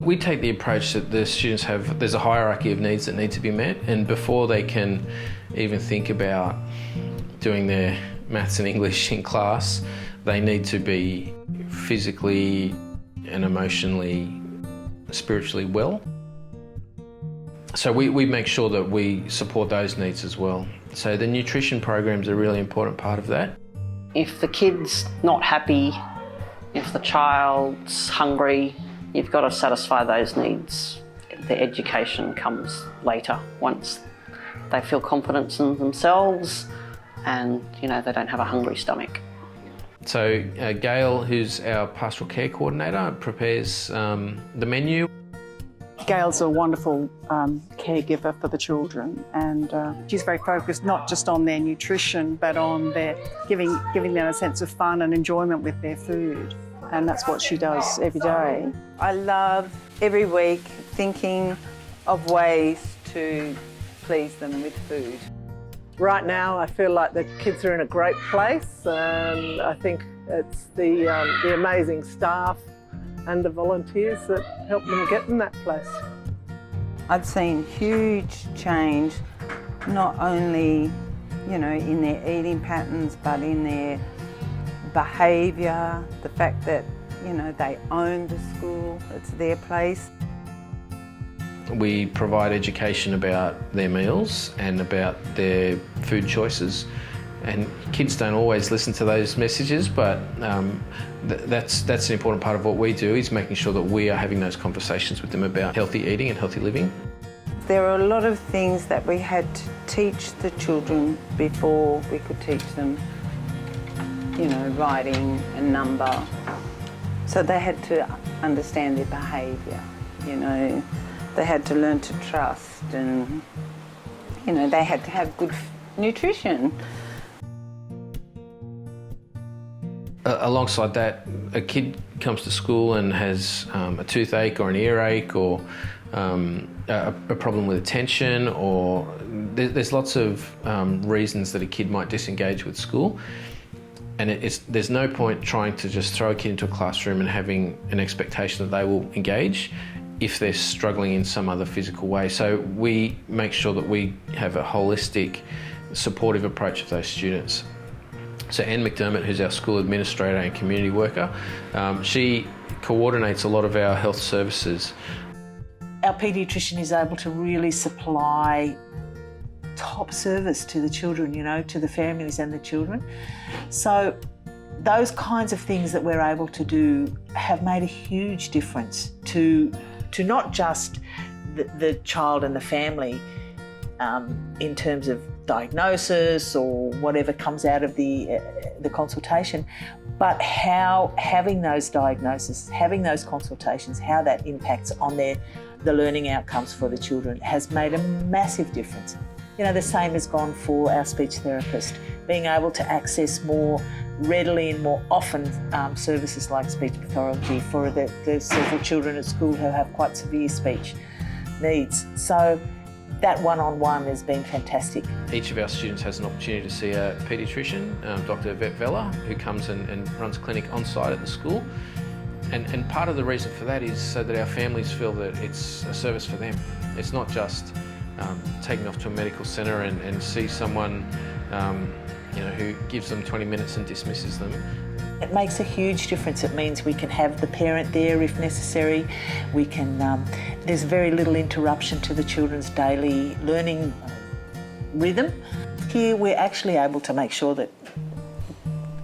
We take the approach that the students there's a hierarchy of needs that need to be met, and before they can even think about doing their maths and English in class, they need to be physically and emotionally, spiritually well. So we make sure that we support those needs as well. So the nutrition program's a really important part of that. If the kid's not happy, if the child's hungry, you've got to satisfy those needs. The education comes later, once they feel confidence in themselves and, they don't have a hungry stomach. So Gail, who's our pastoral care coordinator, prepares the menu. Gail's a wonderful caregiver for the children, and she's very focused not just on their nutrition but on their giving them a sense of fun and enjoyment with their food. And that's what she does every day. I love every week thinking of ways to please them with food. Right now I feel like the kids are in a great place, and I think it's the amazing staff and the volunteers that help them get in that place. I've seen huge change, not only, in their eating patterns, but in their behaviour, the fact that, they own the school, it's their place. We provide education about their meals and about their food choices, and kids don't always listen to those messages, but that's an important part of what we do, is making sure that we are having those conversations with them about healthy eating and healthy living. There are a lot of things that we had to teach the children before we could teach them, writing and number. So they had to understand their behaviour, They had to learn to trust, and, they had to have good nutrition. Alongside that, a kid comes to school and has a toothache or an earache or a problem with attention, or there's lots of reasons that a kid might disengage with school. And there's no point trying to just throw a kid into a classroom and having an expectation that they will engage if they're struggling in some other physical way. So we make sure that we have a holistic, supportive approach of those students. So Anne McDermott, who's our school administrator and community worker, she coordinates a lot of our health services. Our paediatrician is able to really supply top service to the children, to the families and the children. So those kinds of things that we're able to do have made a huge difference to not just the child and the family in terms of diagnosis or whatever comes out of the consultation, but how having those diagnoses, having those consultations, how that impacts on the learning outcomes for the children has made a massive difference. The same has gone for our speech therapist, being able to access more readily and more often services like speech pathology for the several children at school who have quite severe speech needs. So that one-on-one has been fantastic. Each of our students has an opportunity to see a paediatrician, Dr. Vet Vella, who comes and runs a clinic on site at the school. And part of the reason for that is so that our families feel that it's a service for them. It's not just taking off to a medical centre and see someone who gives them 20 minutes and dismisses them. It makes a huge difference. It means we can have the parent there if necessary. We can. There's very little interruption to the children's daily learning rhythm. Here we're actually able to make sure that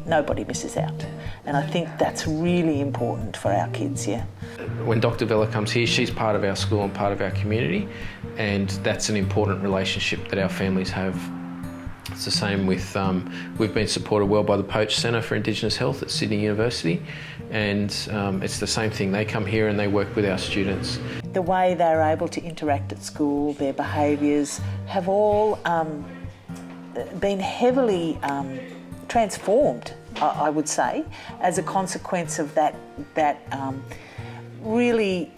nobody misses out. And I think that's really important for our kids, yeah. When Dr. Vella comes here, she's part of our school and part of our community, and that's an important relationship that our families have. It's the same with, we've been supported well by the Poach Centre for Indigenous Health at Sydney University, and it's the same thing. They come here and they work with our students. The way they're able to interact at school, their behaviours have all been heavily transformed, I would say, as a consequence of that really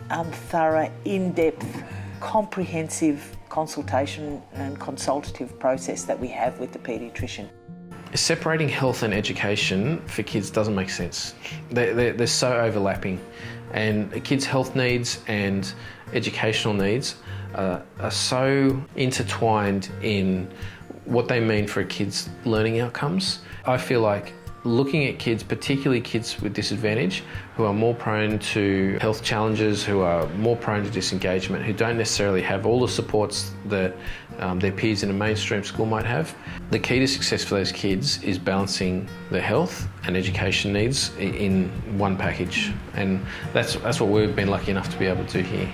thorough, in-depth, comprehensive consultation and consultative process that we have with the paediatrician. Separating health and education for kids doesn't make sense. They're so overlapping. And kids' health needs and educational needs are so intertwined in what they mean for a kid's learning outcomes. I feel like looking at kids, particularly kids with disadvantage, who are more prone to health challenges, who are more prone to disengagement, who don't necessarily have all the supports that their peers in a mainstream school might have. The key to success for those kids is balancing their health and education needs in one package, and that's what we've been lucky enough to be able to do here.